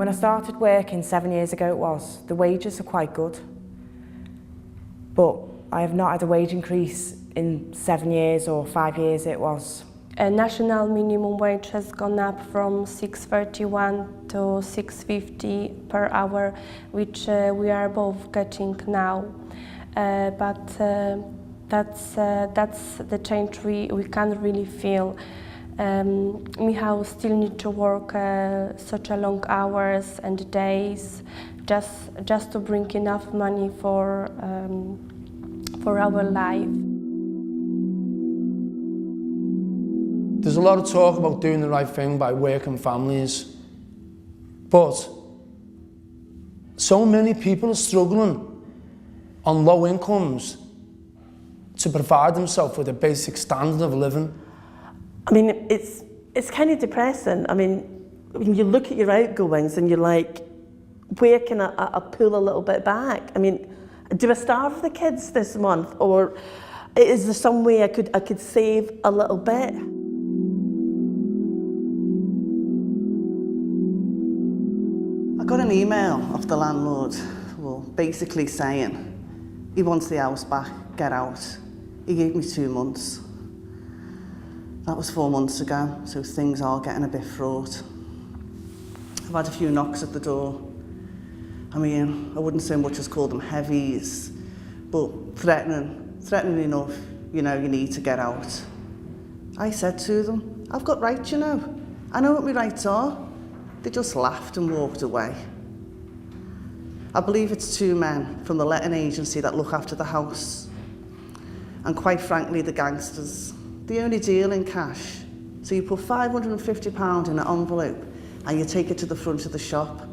When I started working 7 years ago, the wages are quite good, but I have not had a wage increase in 7 years or 5 years it was. National minimum wage has gone up from 6.31 to 6.50 per hour, which we are both getting now. But that's the change we can't really feel. Michał still need to work such a long hours and days just to bring enough money for our life. There's a lot of talk about doing the right thing by working families, but so many people are struggling on low incomes to provide themselves with a basic standard of living. I mean, it's kind of depressing. I mean, when you look at your outgoings and you're like, where can I pull a little bit back? I mean, do I starve the kids this month, or is there some way I could save a little bit? I got an email off the landlord, well, basically saying he wants the house back, get out. He gave me 2 months. That was 4 months ago, so things are getting a bit fraught. I've had a few knocks at the door. I mean, I wouldn't so much as call them heavies, but threatening enough, you know, you need to get out. I said to them, I've got rights, you know. I know what my rights are. They just laughed and walked away. I believe it's 2 men from the letting agency that look after the house. And quite frankly, the gangsters, they only deal in cash. So you put £550 in an envelope and you take it to the front of the shop.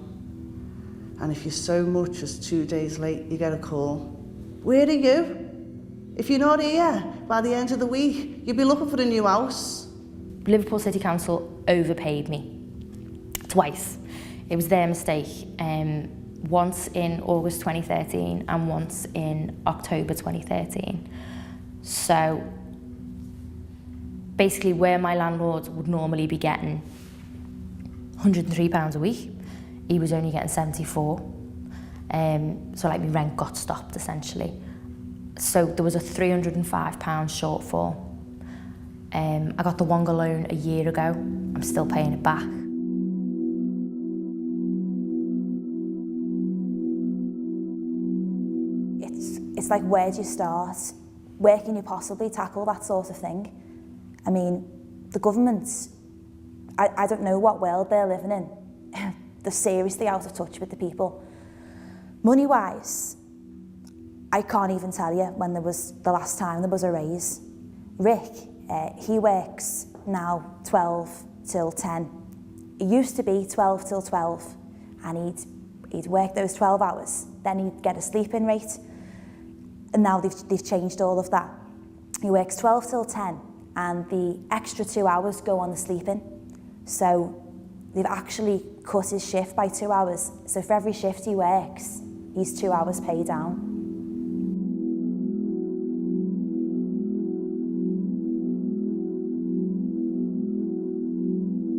And if you're so much as 2 days late, you get a call. Where are you? If you're not here by the end of the week, you'll be looking for a new house. Liverpool City Council overpaid me twice. It was their mistake. Once in August 2013 and once in October 2013. So basically where my landlord would normally be getting £103 a week, he was only getting 74. So like my rent got stopped essentially. So there was a £305 shortfall. I got the Wonga loan a year ago. I'm still paying it back. It's like, where do you start? Where can you possibly tackle that sort of thing? I mean, the government, I don't know what world they're living in. They're seriously out of touch with the people. Money-wise, I can't even tell you when there was the last time there was a raise. Rick, he works now 12 till 10. It used to be 12 till 12, and he'd work those 12 hours, then he'd get a sleep-in rate. And now they've changed all of that. He works 12 till 10, and the extra 2 hours go on the sleeping. So they've actually cut his shift by 2 hours. So for every shift he works, he's 2 hours paid down.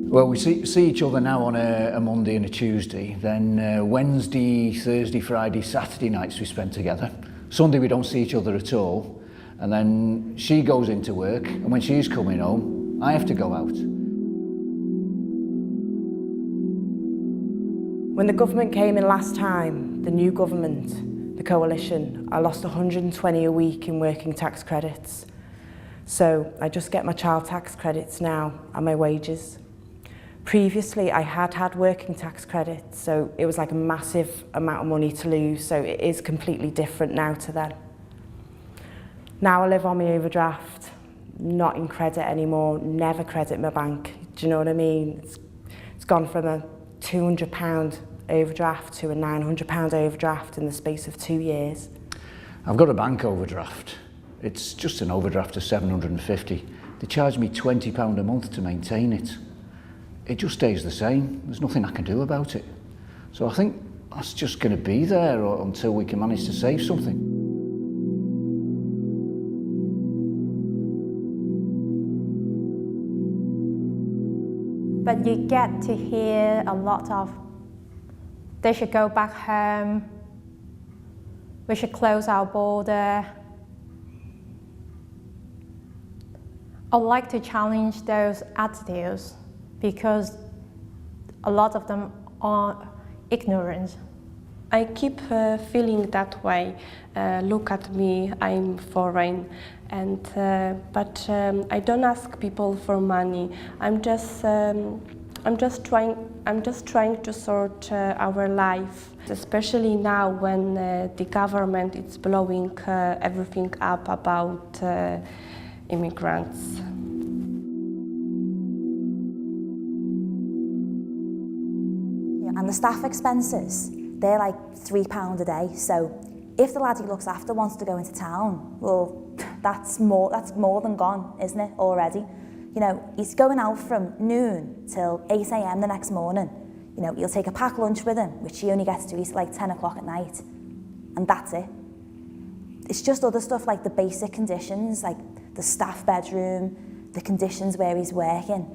Well, we see each other now on a Monday and a Tuesday. Then Wednesday, Thursday, Friday, Saturday nights we spend together. Sunday we don't see each other at all. And then she goes into work, and when she's coming home, I have to go out. When the government came in last time, the new government, the coalition, I lost 120 a week in working tax credits. So I just get my child tax credits now and my wages. Previously, I had working tax credits, so it was like a massive amount of money to lose, so it is completely different now to then. Now I live on my overdraft, not in credit anymore, never credit my bank. Do you know what I mean? It's gone from a £200 overdraft to a £900 overdraft in the space of 2 years. I've got a bank overdraft. It's just an overdraft of £750. They charge me £20 a month to maintain it. It just stays the same. There's nothing I can do about it. So I think that's just going to be there until we can manage to save something. But you get to hear a lot of They should go back home. We should close our border. I'd like to challenge those attitudes because a lot of them are ignorant. I keep feeling that way. Look at me, I'm foreign, and but I don't ask people for money. I'm just trying to sort our life, especially now when the government is blowing everything up about immigrants. And the staff expenses, they're like £3 a day. So if the lad who looks after wants to go into town, well, that's more than gone, isn't it, already? You know, he's going out from noon till 8 AM the next morning. You know, he'll take a packed lunch with him, which he only gets to eat like 10 o'clock at night. And that's it. It's just other stuff like the basic conditions, like the staff bedroom, the conditions where he's working.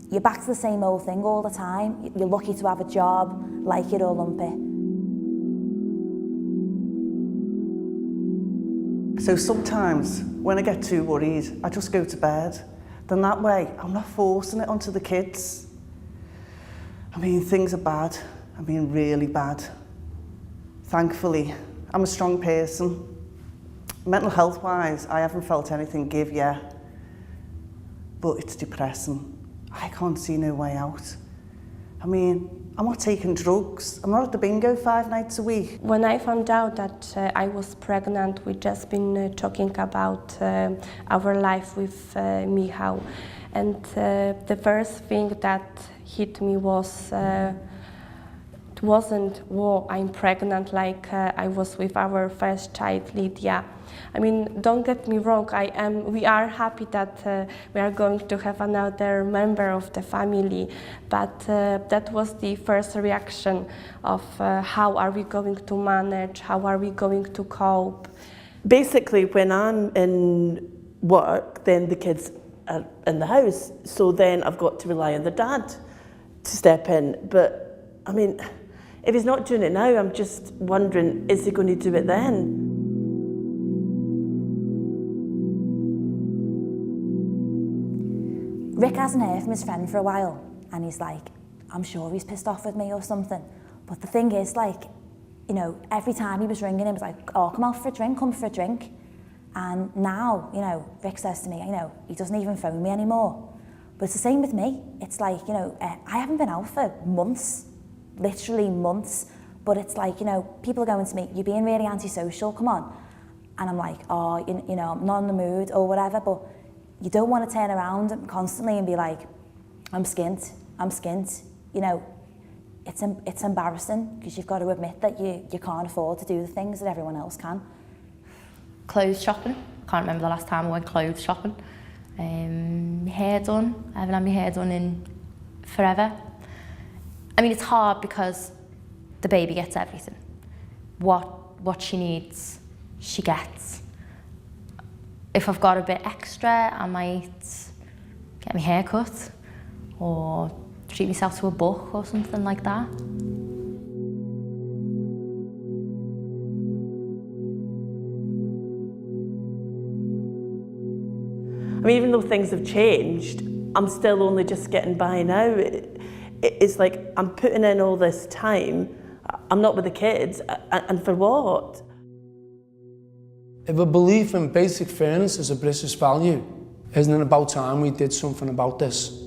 You're back to the same old thing all the time. You're lucky to have a job, like it or lump it. So sometimes when I get too worried, I just go to bed. Then that way, I'm not forcing it onto the kids. I mean, things are bad. I mean, really bad. Thankfully, I'm a strong person. Mental health-wise, I haven't felt anything give yet. But it's depressing. I can't see no way out. I mean, I'm not taking drugs. I'm not at the bingo 5 nights a week. When I found out that I was pregnant, we'd just been talking about our life with Michał. And the first thing that hit me was, it wasn't, whoa, I'm pregnant, like I was with our first child, Lydia. I mean, don't get me wrong, we are happy that we are going to have another member of the family, but that was the first reaction of how are we going to manage, how are we going to cope. Basically, when I'm in work, then the kids are in the house, so then I've got to rely on the dad to step in. But, I mean, if he's not doing it now, I'm just wondering, is he going to do it then? Rick hasn't heard from his friend for a while, and he's like, I'm sure he's pissed off with me or something. But the thing is, like, you know, every time he was ringing him, he was like, oh, come out for a drink, come for a drink. And now, you know, Rick says to me, you know, he doesn't even phone me anymore. But it's the same with me. It's like, you know, I haven't been out for months, literally months. But it's like, you know, people are going to me, you're being really antisocial, come on. And I'm like, oh, you know, I'm not in the mood or whatever, but you don't want to turn around constantly and be like, I'm skint. You know, it's embarrassing because you've got to admit that you can't afford to do the things that everyone else can. Clothes shopping. Can't remember the last time I went clothes shopping. My hair done. I haven't had my hair done in forever. I mean, it's hard because the baby gets everything. What she needs, she gets. If I've got a bit extra, I might get my hair cut or treat myself to a book or something like that. I mean, even though things have changed, I'm still only just getting by now. It's like I'm putting in all this time, I'm not with the kids, and for what? If a belief in basic fairness is a British value, isn't it about time we did something about this?